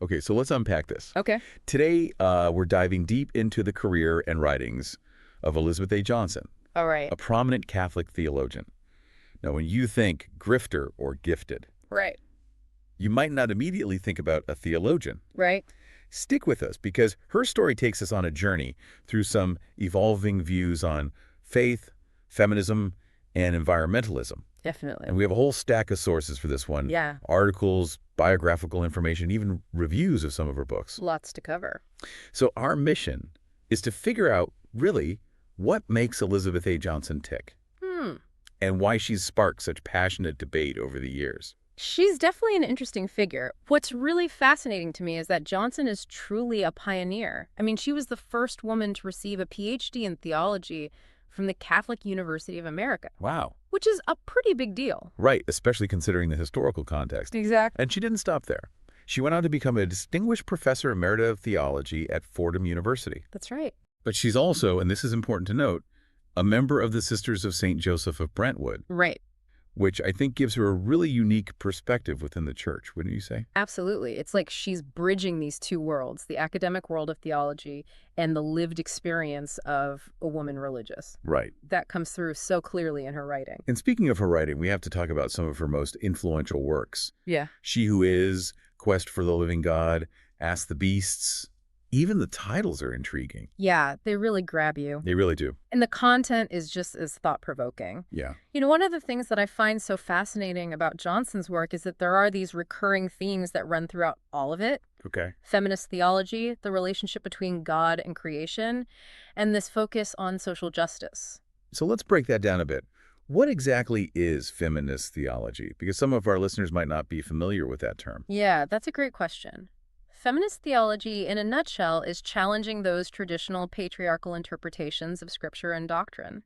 Okay, so let's unpack this. Okay. Today, we're diving deep into the career and writings of Elizabeth A. Johnson, All right. a prominent Catholic theologian. Now, when you think grifter or gifted, Right. you might not immediately think about a theologian. Right. Stick with us, because her story takes us on a journey through some evolving views on faith, feminism, and environmentalism. Definitely. And we have a whole stack of sources for this one. Yeah. Articles, biographical information, even reviews of some of her books. Lots to cover. So our mission is to figure out, really, what makes Elizabeth A. Johnson tick and why she's sparked such passionate debate over the years. She's definitely an interesting figure. What's really fascinating to me is that Johnson is truly a pioneer. I mean, she was the first woman to receive a PhD in theology from the Catholic University of America. Wow. Which is a pretty big deal. Right, especially considering the historical context. Exactly. And she didn't stop there. She went on to become a distinguished professor emerita of theology at Fordham University. That's right. But she's also, and this is important to note, a member of the Sisters of St. Joseph of Brentwood. Right. Which I think gives her a really unique perspective within the church, wouldn't you say? Absolutely. It's like she's bridging these two worlds, the academic world of theology and the lived experience of a woman religious. Right. That comes through so clearly in her writing. And speaking of her writing, we have to talk about some of her most influential works. Yeah. She Who Is, Quest for the Living God, Ask the Beasts. Even the titles are intriguing. Yeah, they really grab you. They really do. And the content is just as thought-provoking. Yeah. You know, one of the things that I find so fascinating about Johnson's work is that there are these recurring themes that run throughout all of it. Okay. Feminist theology, the relationship between God and creation, and this focus on social justice. So let's break that down a bit. What exactly is feminist theology? Because some of our listeners might not be familiar with that term. Yeah, that's a great question. Feminist theology, in a nutshell, is challenging those traditional patriarchal interpretations of Scripture and doctrine.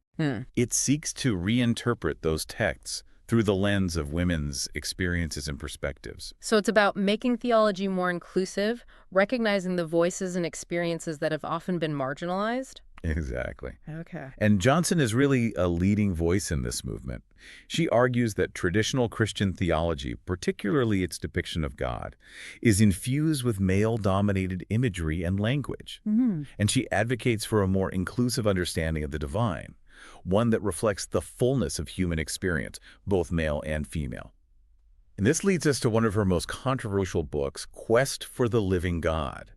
It seeks to reinterpret those texts through the lens of women's experiences and perspectives. So it's about making theology more inclusive, recognizing the voices and experiences that have often been marginalized. Exactly. Okay. And Johnson is really a leading voice in this movement. She argues that traditional Christian theology, particularly its depiction of God, is infused with male-dominated imagery and language. And she advocates for a more inclusive understanding of the divine, one that reflects the fullness of human experience, both male and female. And this leads us to one of her most controversial books, Quest for the Living God,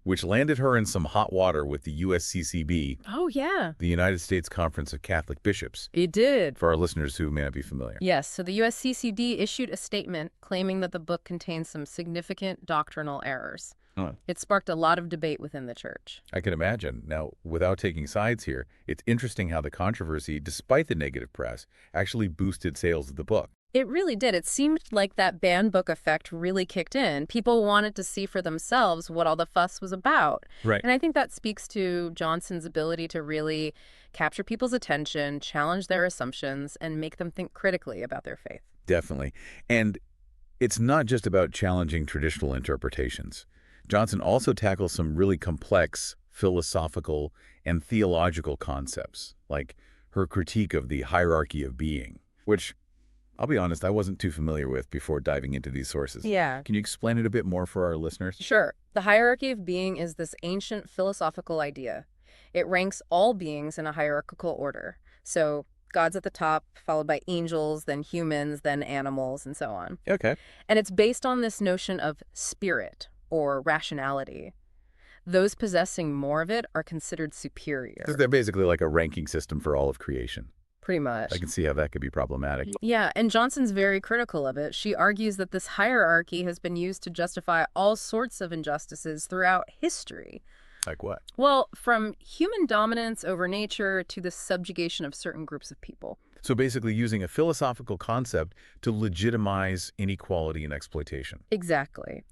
which landed her in some hot water with the USCCB, Oh, yeah. the United States Conference of Catholic Bishops, It did. for our listeners who may not be familiar. Yes, so the USCCB issued a statement claiming that the book contains some significant doctrinal errors. Huh. It sparked a lot of debate within the church. I can imagine. Now, without taking sides here, it's interesting how the controversy, despite the negative press, actually boosted sales of the book. It really did. It seemed like that banned book effect really kicked in. People wanted to see for themselves what all the fuss was about. Right. And I think that speaks to Johnson's ability to really capture people's attention, challenge their assumptions, and make them think critically about their faith. Definitely. And it's not just about challenging traditional interpretations. Johnson also tackles some really complex philosophical and theological concepts, like her critique of the hierarchy of being, which, I'll be honest, I wasn't too familiar with before diving into these sources. Yeah. Can you explain it a bit more for our listeners? Sure. The hierarchy of being is this ancient philosophical idea. It ranks all beings in a hierarchical order. So God's at the top, followed by angels, then humans, then animals, and so on. Okay. And it's based on this notion of spirit or rationality. Those possessing more of it are considered superior. They're basically like a ranking system for all of creation. Pretty much. I can see how that could be problematic. Yeah, and Johnson's very critical of it. She argues that this hierarchy has been used to justify all sorts of injustices throughout history. Like what? Well, from human dominance over nature to the subjugation of certain groups of people. So basically using a philosophical concept to legitimize inequality and exploitation. Exactly.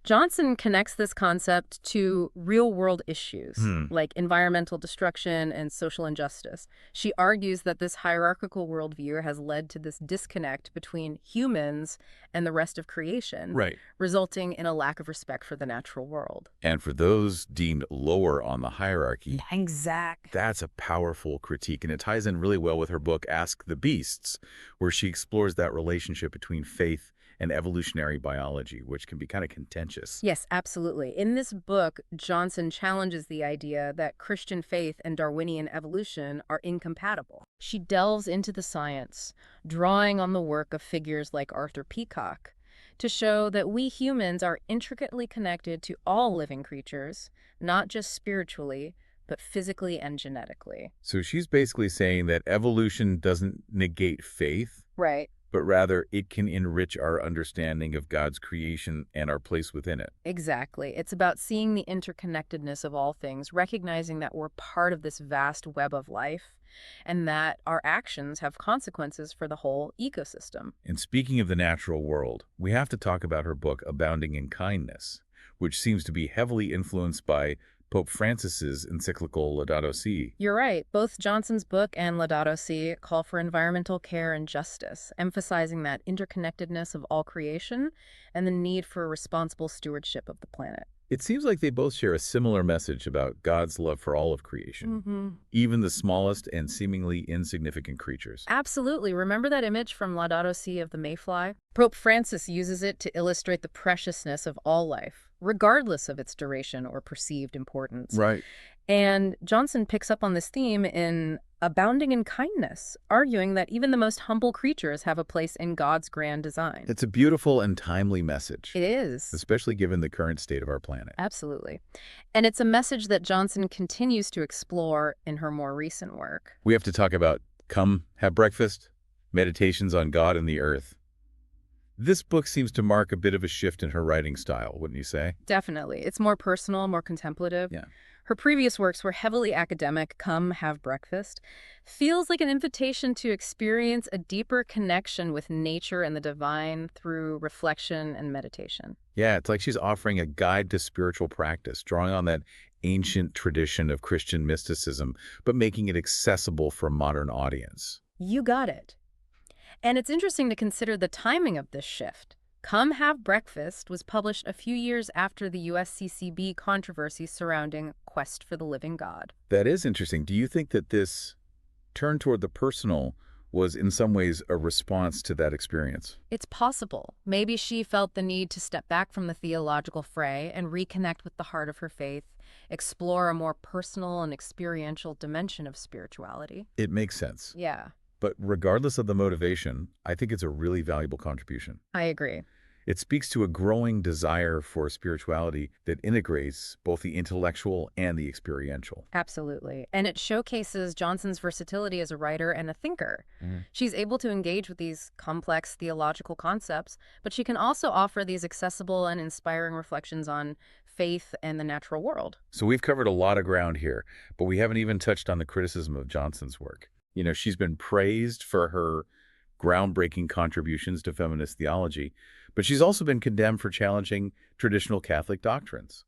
Johnson connects this concept to real-world issues like environmental destruction and social injustice. She argues that this hierarchical worldview has led to this disconnect between humans and the rest of creation, Right. resulting in a lack of respect for the natural world. And for those deemed lower on the hierarchy, Exactly. that's a powerful critique. And it ties in really well with her book, Ask the Beasts, where she explores that relationship between faith and evolutionary biology, which can be kind of contentious. Yes, absolutely. In this book, Johnson challenges the idea that Christian faith and Darwinian evolution are incompatible. She delves into the science, drawing on the work of figures like Arthur Peacock, to show that we humans are intricately connected to all living creatures, not just spiritually, but physically and genetically. So she's basically saying that evolution doesn't negate faith, Right. but rather it can enrich our understanding of God's creation and our place within it. Exactly. It's about seeing the interconnectedness of all things, recognizing that we're part of this vast web of life, and that our actions have consequences for the whole ecosystem. And speaking of the natural world, we have to talk about her book, Abounding in Kindness, which seems to be heavily influenced by Pope Francis's encyclical Laudato Si. You're right. Both Johnson's book and Laudato Si call for environmental care and justice, emphasizing that interconnectedness of all creation and the need for responsible stewardship of the planet. It seems like they both share a similar message about God's love for all of creation, even the smallest and seemingly insignificant creatures. Absolutely. Remember that image from Laudato Si of the mayfly? Pope Francis uses it to illustrate the preciousness of all life, regardless of its duration or perceived importance. Right. And Johnson picks up on this theme in Abounding in Kindness, arguing that even the most humble creatures have a place in God's grand design. It's a beautiful and timely message, It is. especially given the current state of our planet. Absolutely. And it's a message that Johnson continues to explore in her more recent work. We have to talk about Come, Have Breakfast, Meditations on God and the Earth. This book seems to mark a bit of a shift in her writing style, wouldn't you say? Definitely. It's more personal, more contemplative. Yeah. Her previous works were heavily academic. Come, Have Breakfast feels like an invitation to experience a deeper connection with nature and the divine through reflection and meditation. Yeah, it's like she's offering a guide to spiritual practice, drawing on that ancient tradition of Christian mysticism, but making it accessible for a modern audience. You got it. And it's interesting to consider the timing of this shift. Come Have Breakfast was published a few years after the USCCB controversy surrounding Quest for the Living God. That is interesting. Do you think that this turn toward the personal was in some ways a response to that experience? It's possible. Maybe she felt the need to step back from the theological fray and reconnect with the heart of her faith, explore a more personal and experiential dimension of spirituality. It makes sense. Yeah, But regardless of the motivation, I think it's a really valuable contribution. I agree. It speaks to a growing desire for spirituality that integrates both the intellectual and the experiential. Absolutely. And it showcases Johnson's versatility as a writer and a thinker. She's able to engage with these complex theological concepts, but she can also offer these accessible and inspiring reflections on faith and the natural world. So we've covered a lot of ground here, but we haven't even touched on the criticism of Johnson's work. You know, she's been praised for her groundbreaking contributions to feminist theology, but she's also been condemned for challenging traditional Catholic doctrines.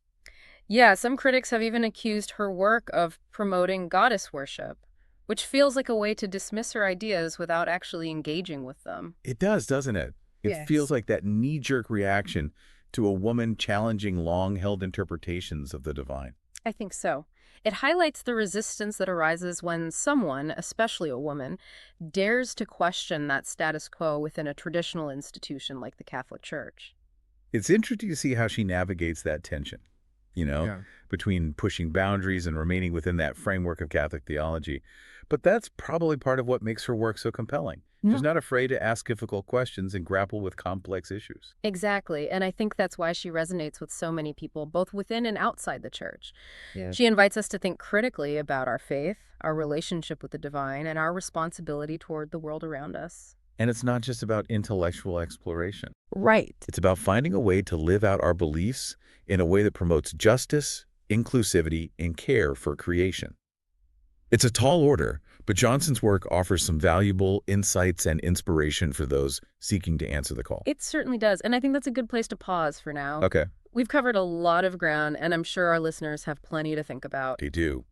Yeah, some critics have even accused her work of promoting goddess worship, which feels like a way to dismiss her ideas without actually engaging with them. It does, doesn't it? It Yes. feels like that knee-jerk reaction to a woman challenging long-held interpretations of the divine. I think so. It highlights the resistance that arises when someone, especially a woman, dares to question that status quo within a traditional institution like the Catholic Church. It's interesting to see how she navigates that tension, between pushing boundaries and remaining within that framework of Catholic theology. But that's probably part of what makes her work so compelling. She's not afraid to ask difficult questions and grapple with complex issues. Exactly, and I think that's why she resonates with so many people, both within and outside the Church. Yeah. She invites us to think critically about our faith, our relationship with the divine, and our responsibility toward the world around us. And it's not just about intellectual exploration. Right. It's about finding a way to live out our beliefs in a way that promotes justice, inclusivity, and care for creation. It's a tall order, but Johnson's work offers some valuable insights and inspiration for those seeking to answer the call. It certainly does, and I think that's a good place to pause for now. Okay. We've covered a lot of ground, and I'm sure our listeners have plenty to think about. They do.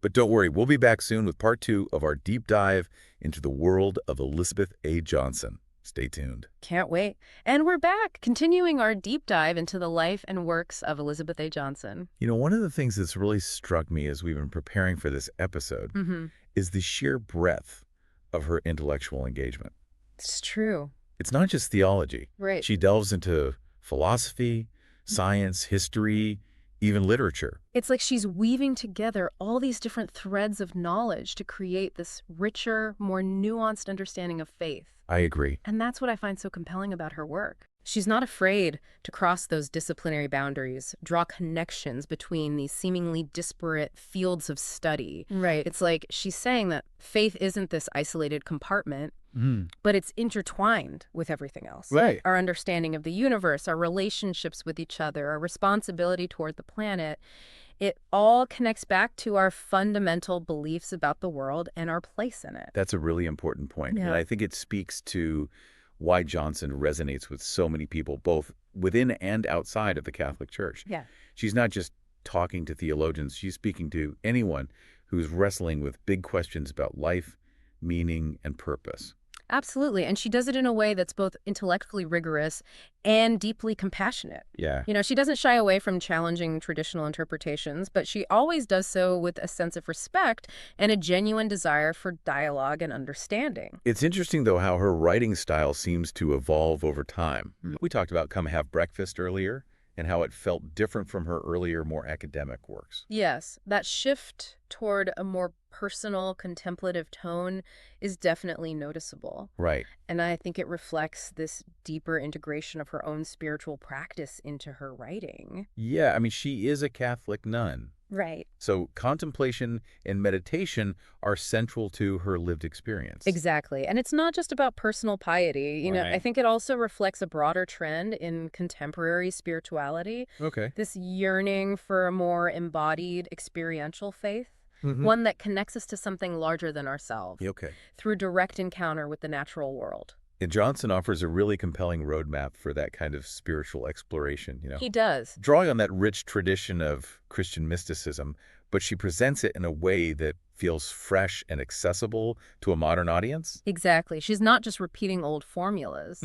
But don't worry, we'll be back soon with part 2 of our deep dive into the world of Elizabeth A. Johnson. Stay tuned. Can't wait. And we're back, continuing our deep dive into the life and works of Elizabeth A. Johnson. You know, one of the things that's really struck me as we've been preparing for this episode is the sheer breadth of her intellectual engagement. It's true. It's not just theology. Right. She delves into philosophy, science, history, even literature. It's like she's weaving together all these different threads of knowledge to create this richer, more nuanced understanding of faith. I agree. And that's what I find so compelling about her work. She's not afraid to cross those disciplinary boundaries, draw connections between these seemingly disparate fields of study. Right. It's like she's saying that faith isn't this isolated compartment, but it's intertwined with everything else. Right. Our understanding of the universe, our relationships with each other, our responsibility toward the planet, it all connects back to our fundamental beliefs about the world and our place in it. That's a really important point. Yeah. And I think it speaks to why Johnson resonates with so many people, both within and outside of the Catholic Church. Yeah. She's not just talking to theologians. She's speaking to anyone who's wrestling with big questions about life, meaning, and purpose. Absolutely. And she does it in a way that's both intellectually rigorous and deeply compassionate. Yeah. You know, she doesn't shy away from challenging traditional interpretations, but she always does so with a sense of respect and a genuine desire for dialogue and understanding. It's interesting, though, how her writing style seems to evolve over time. We talked about Come Have Breakfast earlier and how it felt different from her earlier, more academic works. Yes, that shift toward a more personal, contemplative tone is definitely noticeable. Right. And I think it reflects this deeper integration of her own spiritual practice into her writing. Yeah, I mean, she is a Catholic nun. Right. So contemplation and meditation are central to her lived experience. Exactly. And it's not just about personal piety. You know, Right. I think it also reflects a broader trend in contemporary spirituality. Okay. This yearning for a more embodied experiential faith, Mhm. one that connects us to something larger than ourselves Okay. through direct encounter with the natural world. And Johnson offers a really compelling roadmap for that kind of spiritual exploration, He does. drawing on that rich tradition of Christian mysticism, but she presents it in a way that feels fresh and accessible to a modern audience. Exactly. She's not just repeating old formulas.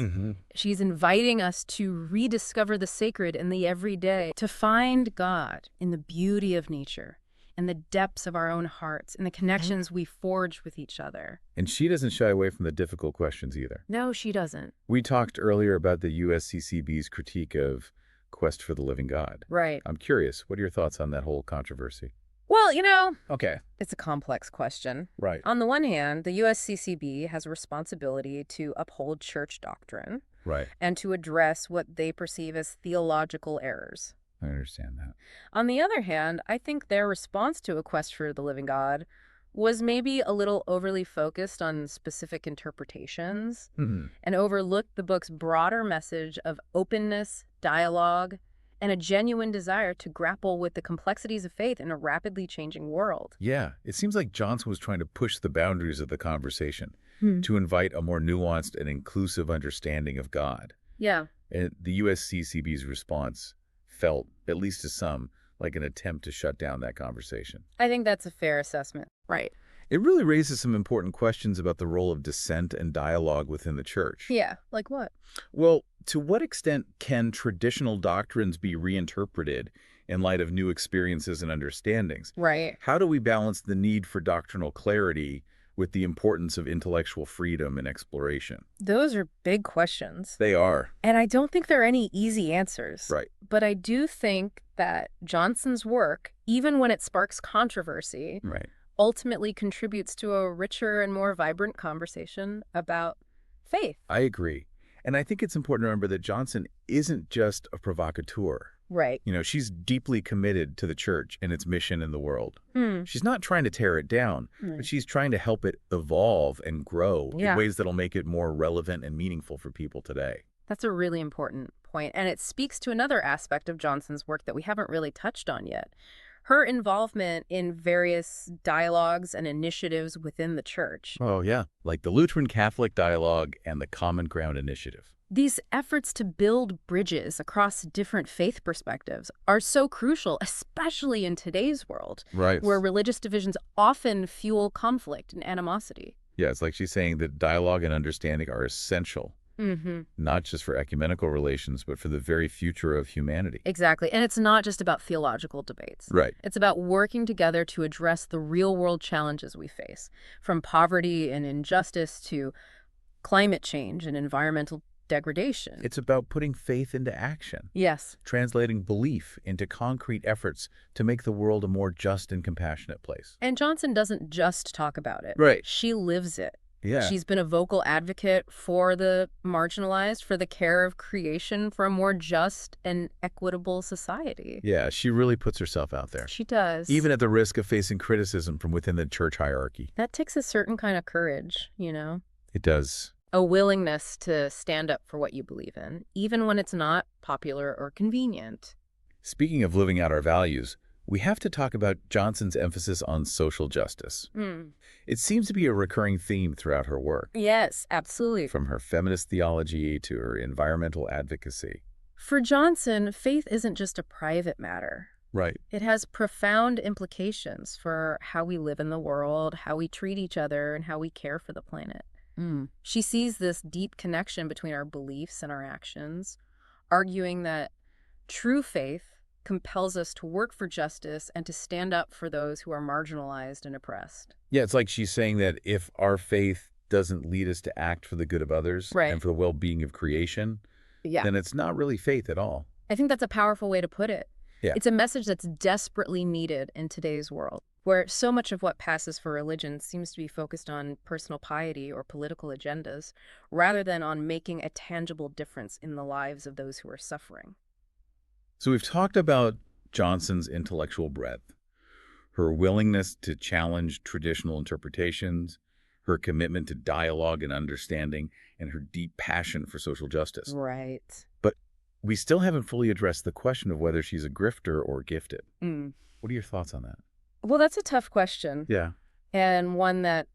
She's inviting us to rediscover the sacred in the everyday, to find God in the beauty of nature and the depths of our own hearts and the connections we forge with each other. And she doesn't shy away from the difficult questions either. No, she doesn't. We talked earlier about the USCCB's critique of Quest for the Living God. Right. I'm curious, what are your thoughts on that whole controversy? Well, you know, Okay. it's a complex question. Right. On the one hand, the USCCB has a responsibility to uphold church doctrine Right. and to address what they perceive as theological errors. I understand that. On the other hand, I think their response to A Quest for the Living God was maybe a little overly focused on specific interpretations and overlooked the book's broader message of openness, dialogue, and a genuine desire to grapple with the complexities of faith in a rapidly changing world. Yeah, it seems like Johnson was trying to push the boundaries of the conversation to invite a more nuanced and inclusive understanding of God. Yeah. And the USCCB's response felt, at least to some, like an attempt to shut down that conversation. I think that's a fair assessment. Right. It really raises some important questions about the role of dissent and dialogue within the church. Yeah. Like what? Well, to what extent can traditional doctrines be reinterpreted in light of new experiences and understandings? Right. How do we balance the need for doctrinal clarity with the importance of intellectual freedom and exploration? Those are big questions. They are. And I don't think there are any easy answers. Right. But I do think that Johnson's work, even when it sparks controversy, Right. ultimately contributes to a richer and more vibrant conversation about faith. I agree. And I think it's important to remember that Johnson isn't just a provocateur. Right. She's deeply committed to the church and its mission in the world. She's not trying to tear it down, but she's trying to help it evolve and grow in ways that'll make it more relevant and meaningful for people today. That's a really important point, and it speaks to another aspect of Johnson's work that we haven't really touched on yet. Her involvement in various dialogues and initiatives within the church. Oh, yeah. Like the Lutheran Catholic Dialogue and the Common Ground Initiative. These efforts to build bridges across different faith perspectives are so crucial, especially in today's world, Right. where religious divisions often fuel conflict and animosity. Yeah, it's like she's saying that dialogue and understanding are essential, not just for ecumenical relations, but for the very future of humanity. Exactly. And it's not just about theological debates. Right. It's about working together to address the real-world challenges we face, from poverty and injustice to climate change and environmental degradation. It's about putting faith into action, Yes. translating belief into concrete efforts to make the world a more just and compassionate place. And Johnson doesn't just talk about it. Right. She lives it. Yeah. She's been a vocal advocate for the marginalized, for the care of creation, for a more just and equitable society. Yeah, she really puts herself out there, She does. even at the risk of facing criticism from within the church hierarchy. That takes a certain kind of courage, you know? It does. A willingness to stand up for what you believe in, even when it's not popular or convenient. Speaking of living out our values, we have to talk about Johnson's emphasis on social justice. It seems to be a recurring theme throughout her work, Yes, absolutely. from her feminist theology to her environmental advocacy. For Johnson, faith isn't just a private matter. Right. It has profound implications for how we live in the world, how we treat each other, and how we care for the planet. She sees this deep connection between our beliefs and our actions, arguing that true faith compels us to work for justice and to stand up for those who are marginalized and oppressed. Yeah, it's like she's saying that if our faith doesn't lead us to act for the good of others Right. and for the well-being of creation, Yeah. then it's not really faith at all. I think that's a powerful way to put it. Yeah. It's a message that's desperately needed in today's world, where so much of what passes for religion seems to be focused on personal piety or political agendas, rather than on making a tangible difference in the lives of those who are suffering. So we've talked about Johnson's intellectual breadth, her willingness to challenge traditional interpretations, her commitment to dialogue and understanding, and her deep passion for social justice. Right. But we still haven't fully addressed the question of whether she's a grifter or gifted. What are your thoughts on that? Well, that's a tough question, Yeah. and one that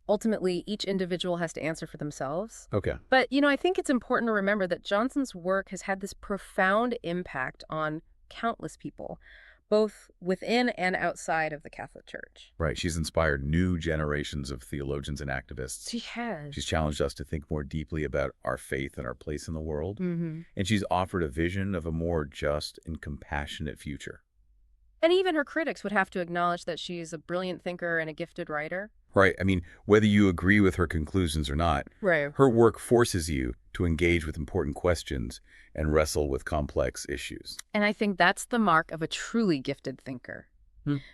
ultimately each individual has to answer for themselves. Okay. But, I think it's important to remember that Johnson's work has had this profound impact on countless people, both within and outside of the Catholic Church. Right. She's inspired new generations of theologians and activists. She has. She's challenged us to think more deeply about our faith and our place in the world. Mm-hmm. And she's offered a vision of a more just and compassionate future. And even her critics would have to acknowledge that she's a brilliant thinker and a gifted writer. Right. I mean, whether you agree with her conclusions or not, Right. her work forces you to engage with important questions and wrestle with complex issues. And I think that's the mark of a truly gifted thinker.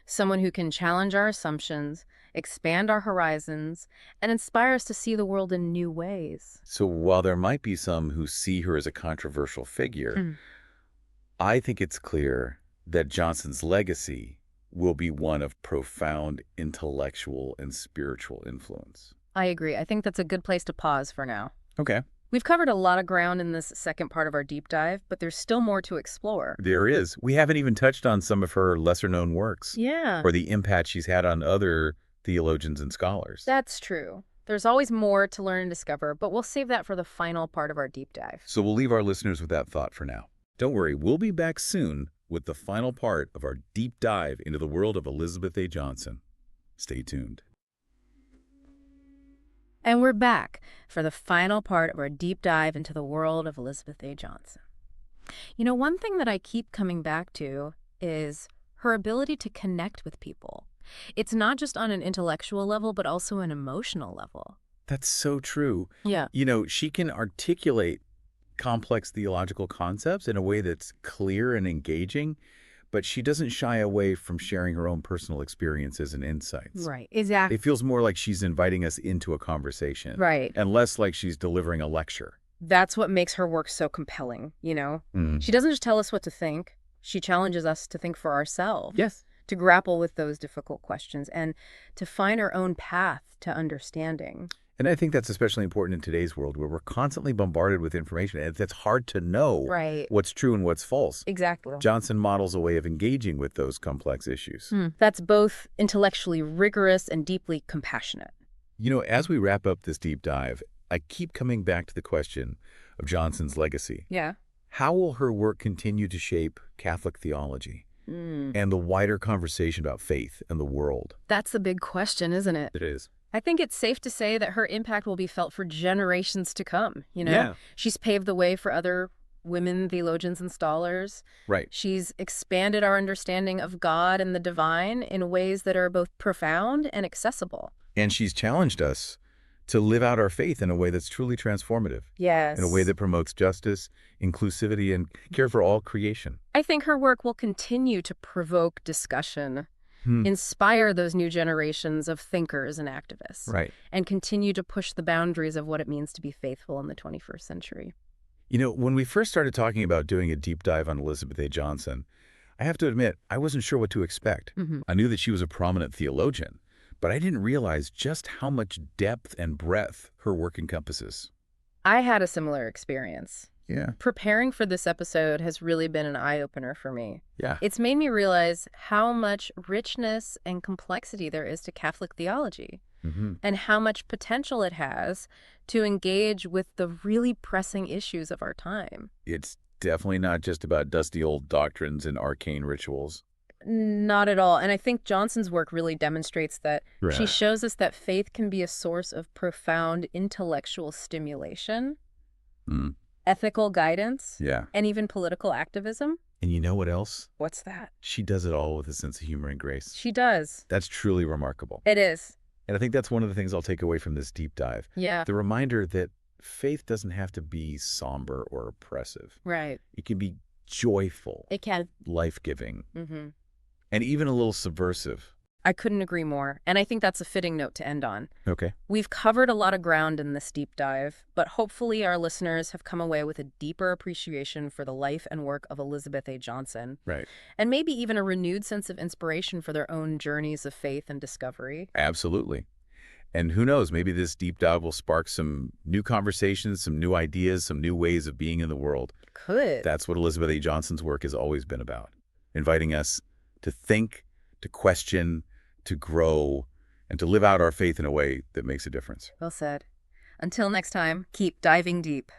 Someone who can challenge our assumptions, expand our horizons, and inspire us to see the world in new ways. So while there might be some who see her as a controversial figure, I think it's clear that Johnson's legacy will be one of profound intellectual and spiritual influence. I agree. I think that's a good place to pause for now. Okay. We've covered a lot of ground in this second part of our deep dive, but there's still more to explore. There is. We haven't even touched on some of her lesser-known works. Yeah. Or the impact she's had on other theologians and scholars. That's true. There's always more to learn and discover, but we'll save that for the final part of our deep dive. So we'll leave our listeners with that thought for now. Don't worry, we'll be back soon with the final part of our deep dive into the world of Elizabeth A. Johnson. Stay tuned. And we're back for the final part of our deep dive into the world of Elizabeth A. Johnson. One thing that I keep coming back to is her ability to connect with people. It's not just on an intellectual level, but also an emotional level. That's so true. Yeah. She can articulate complex theological concepts in a way that's clear and engaging, but she doesn't shy away from sharing her own personal experiences and insights. Right, exactly. It feels more like she's inviting us into a conversation. Right. And less like she's delivering a lecture. That's what makes her work so compelling, She doesn't just tell us what to think. She challenges us to think for ourselves. Yes. To grapple with those difficult questions and to find our own path to understanding. And I think that's especially important in today's world where we're constantly bombarded with information and it's hard to know what's true and what's false. Exactly. Johnson models a way of engaging with those complex issues. That's both intellectually rigorous and deeply compassionate. As we wrap up this deep dive, I keep coming back to the question of Johnson's legacy. Yeah. How will her work continue to shape Catholic theology and the wider conversation about faith and the world? That's the big question, isn't it? It is. I think it's safe to say that her impact will be felt for generations to come, Yeah. She's paved the way for other women theologians and scholars. Right. She's expanded our understanding of God and the divine in ways that are both profound and accessible. And she's challenged us to live out our faith in a way that's truly transformative, in a way Yes. that promotes justice, inclusivity, and care for all creation. I think her work will continue to provoke discussion, Hmm. inspire those new generations of thinkers and activists, Right. and continue to push the boundaries of what it means to be faithful in the 21st century. You know, when we first started talking about doing a deep dive on Elizabeth A. Johnson, I have to admit, I wasn't sure what to expect. Hmm. I knew that she was a prominent theologian, but I didn't realize just how much depth and breadth her work encompasses. I had a similar experience. Yeah. Preparing for this episode has really been an eye-opener for me. Yeah. It's made me realize how much richness and complexity there is to Catholic theology, Mm-hmm. and how much potential it has to engage with the really pressing issues of our time. It's definitely not just about dusty old doctrines and arcane rituals. Not at all. And I think Johnson's work really demonstrates that. She Right. shows us that faith can be a source of profound intellectual stimulation, Mm. ethical guidance, Yeah. and even political activism. And you know what else? What's that? She does it all with a sense of humor and grace. She does. That's truly remarkable. It is. And I think that's one of the things I'll take away from this deep dive. Yeah. The reminder that faith doesn't have to be somber or oppressive. Right. It can be joyful, It can. life-giving, Mm-hmm. and even a little subversive. I couldn't agree more. And I think that's a fitting note to end on. Okay. We've covered a lot of ground in this deep dive, but hopefully our listeners have come away with a deeper appreciation for the life and work of Elizabeth A. Johnson, Right. and maybe even a renewed sense of inspiration for their own journeys of faith and discovery. Absolutely. And who knows, maybe this deep dive will spark some new conversations, some new ideas, some new ways of being in the world. Could. That's what Elizabeth A. Johnson's work has always been about, inviting us to think, to question, to grow, and to live out our faith in a way that makes a difference. Well said. Until next time, keep diving deep.